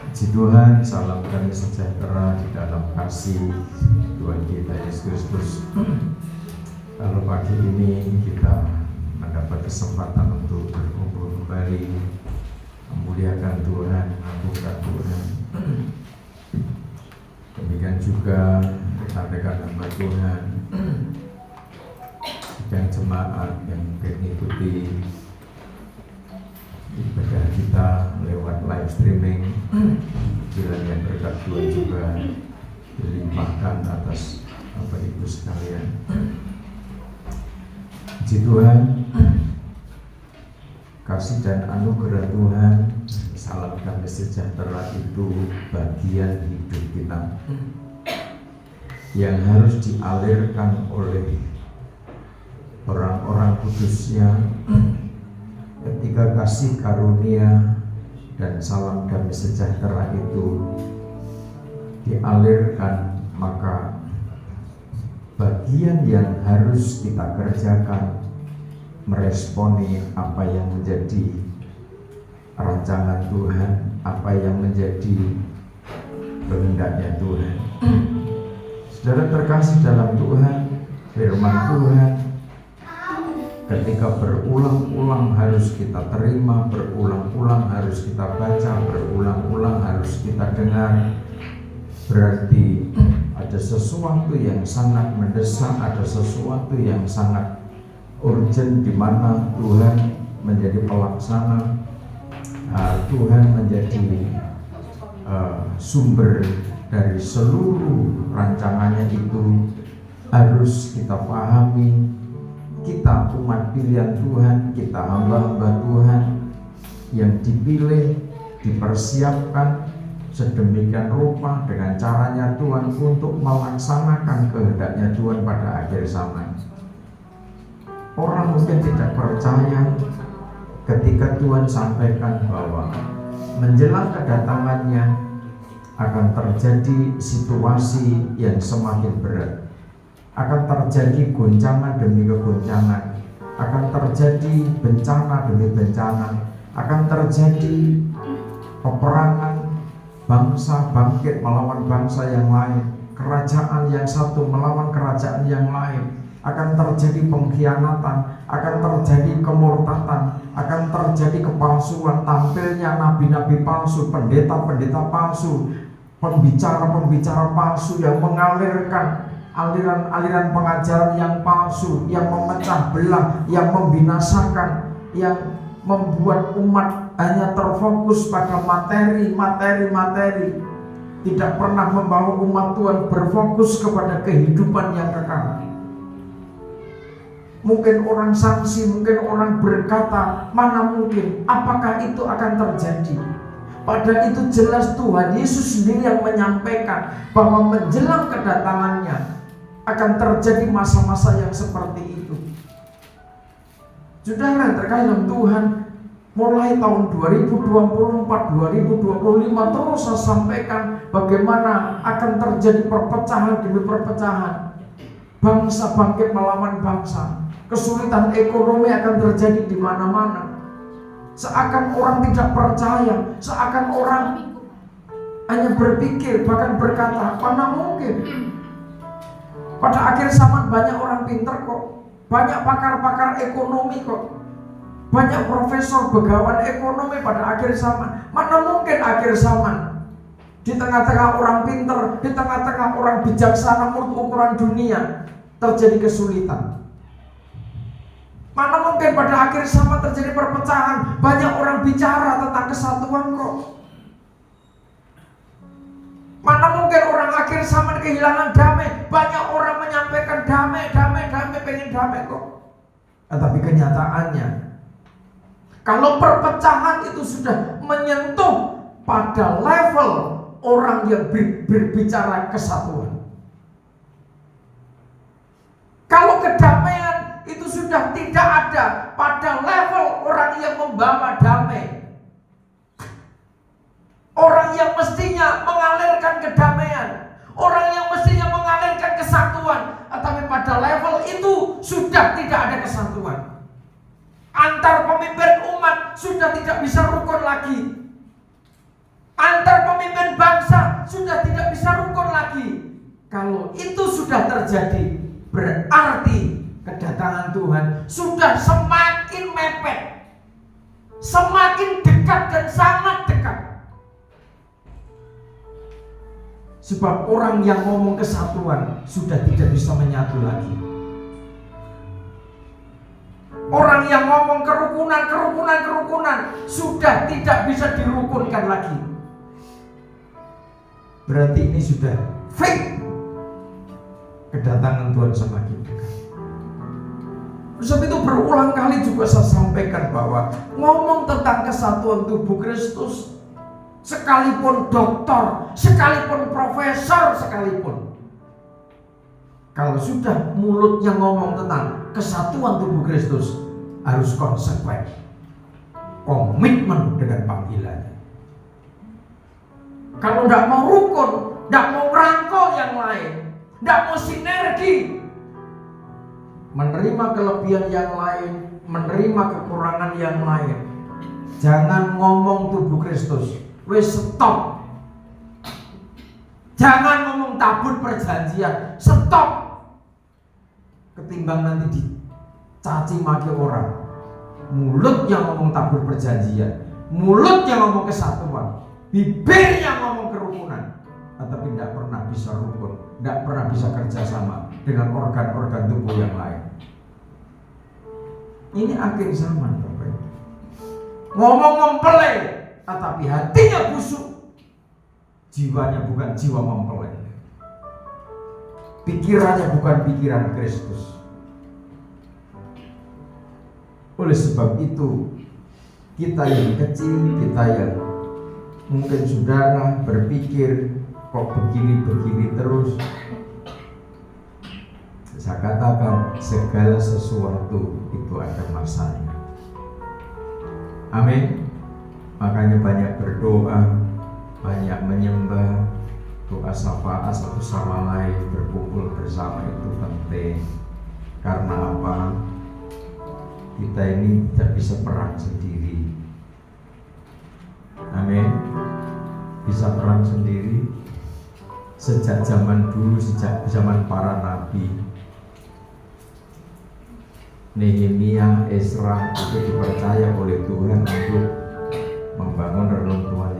Puji Tuhan, salam damai sejahtera di dalam kasih Tuhan kita Yesus Kristus. Kalau pagi ini kita mendapat kesempatan untuk berkumpul kembali, memuliakan Tuhan, mengagungkan Tuhan. Demikian juga rekan-rekan hamba Tuhan dan jemaat yang mengikuti ibadah kita lewat live streaming. Kiranya berkat Tuhan juga dilimpahkan atas Bapak Ibu sekalian. Puji Tuhan, kasih dan anugerah Tuhan, salam damai sejahtera itu bagian hidup kita yang harus dialirkan oleh orang-orang kudusnya. Ketika kasih karunia dan salam damai sejahtera itu dialirkan, maka bagian yang harus kita kerjakan meresponi apa yang menjadi rancangan Tuhan, apa yang menjadi kehendaknya Tuhan. Saudara terkasih dalam Tuhan, firman Tuhan ketika berulang-ulang harus kita terima, berulang-ulang harus kita baca, berulang-ulang harus kita dengar, berarti ada sesuatu yang sangat mendesak, ada sesuatu yang sangat urgent di mana Tuhan menjadi pelaksana, Tuhan menjadi sumber dari seluruh rancangannya. Itu harus kita pahami. Kita umat pilihan Tuhan, kita hamba-hamba Tuhan yang dipilih, dipersiapkan sedemikian rupa dengan caranya Tuhan untuk melaksanakan kehendaknya Tuhan pada akhir zaman. Orang mungkin tidak percaya ketika Tuhan sampaikan bahwa menjelang kedatangannya akan terjadi situasi yang semakin berat, akan terjadi goncangan demi kegoncangan, akan terjadi bencana demi bencana, akan terjadi peperangan, bangsa bangkit melawan bangsa yang lain, kerajaan yang satu melawan kerajaan yang lain, akan terjadi pengkhianatan, akan terjadi kemurtatan, akan terjadi kepalsuan, tampilnya nabi-nabi palsu, pendeta-pendeta palsu, pembicara-pembicara palsu yang mengalirkan aliran-aliran pengajaran yang palsu, yang memecah belah, yang membinasakan, yang membuat umat hanya terfokus pada materi, tidak pernah membawa umat Tuhan berfokus kepada kehidupan yang kekal. Mungkin orang sanksi, mungkin orang berkata, mana mungkin, apakah itu akan terjadi? Padahal itu jelas Tuhan Yesus sendiri yang menyampaikan bahwa menjelang kedatangannya akan terjadi masa-masa yang seperti itu. Saudara terkait Tuhan, mulai tahun 2024, 2025 terus saya sampaikan bagaimana akan terjadi perpecahan demi perpecahan. Bangsa bangkit melawan bangsa, kesulitan ekonomi akan terjadi di mana-mana. Seakan orang tidak percaya, seakan orang hanya berpikir, bahkan berkata, mana mungkin. Pada akhir zaman banyak orang pintar kok, banyak pakar-pakar ekonomi kok, banyak profesor begawan ekonomi pada akhir zaman. Mana mungkin akhir zaman di tengah-tengah orang pintar, di tengah-tengah orang bijaksana menurut ukuran dunia terjadi kesulitan. Mana mungkin pada akhir zaman terjadi perpecahan, banyak orang bicara tentang kesatuan kok. Mana mungkin orang akhir zaman kehilangan damai, banyak orang menyampaikan damai, pengen damai kok. Tetapi kenyataannya, kalau perpecahan itu sudah menyentuh pada level orang yang berbicara kesatuan, kalau kedamaian itu sudah tidak ada pada level orang yang membawa damai, orang yang mestinya mengalirkan kedamaian, orang yang mestinya mengalirkan kesatuan, tetapi pada level itu sudah tidak ada kesatuan. Antar pemimpin umat sudah tidak bisa rukun lagi. Antar pemimpin bangsa sudah tidak bisa rukun lagi. Kalau itu sudah terjadi, berarti kedatangan Tuhan sudah semakin mepet, semakin dekat dan sangat dekat. Sebab orang yang ngomong kesatuan sudah tidak bisa menyatu lagi. Orang yang ngomong kerukunan sudah tidak bisa dirukunkan lagi. Berarti ini sudah fake. Kedatangan Tuhan semakin dekat. Sebab itu berulang kali juga saya sampaikan bahwa ngomong tentang kesatuan tubuh Kristus, sekalipun doktor, sekalipun profesor, sekalipun, kalau sudah mulutnya ngomong tentang kesatuan tubuh Kristus, harus konsekuen, komitmen dengan panggilannya. Kalau tidak mau rukun, tidak mau rangkul yang lain, tidak mau sinergi, menerima kelebihan yang lain, menerima kekurangan yang lain, jangan ngomong tubuh Kristus. Wes stop. Jangan ngomong tabur perjanjian. Stop. Ketimbang nanti dicaci maki orang, mulut yang ngomong tabur perjanjian, mulut yang ngomong kesatuan, bibir yang ngomong kerukunan, tetapi tidak pernah bisa rukun, tidak pernah bisa kerjasama dengan organ-organ tubuh yang lain. Ini akhir zaman, Bapak. Ngomong mempelai, tetapi hatinya busuk, jiwanya bukan jiwa mempelai, pikirannya bukan pikiran Kristus. Oleh sebab itu, kita yang kecil, kita yang mungkin saudara berpikir kok begini-begini terus, saya katakan segala sesuatu itu ada masanya. Amin. Makanya banyak berdoa, banyak menyembah, doa syafaat satu sama lain, berkumpul bersama itu penting. Karena apa? Kita ini tidak bisa perang sendiri. Amin. Bisa perang sendiri sejak zaman dulu, sejak zaman para nabi. Nehemia, Ezra itu dipercaya oleh Tuhan untuk membangun reruntuhan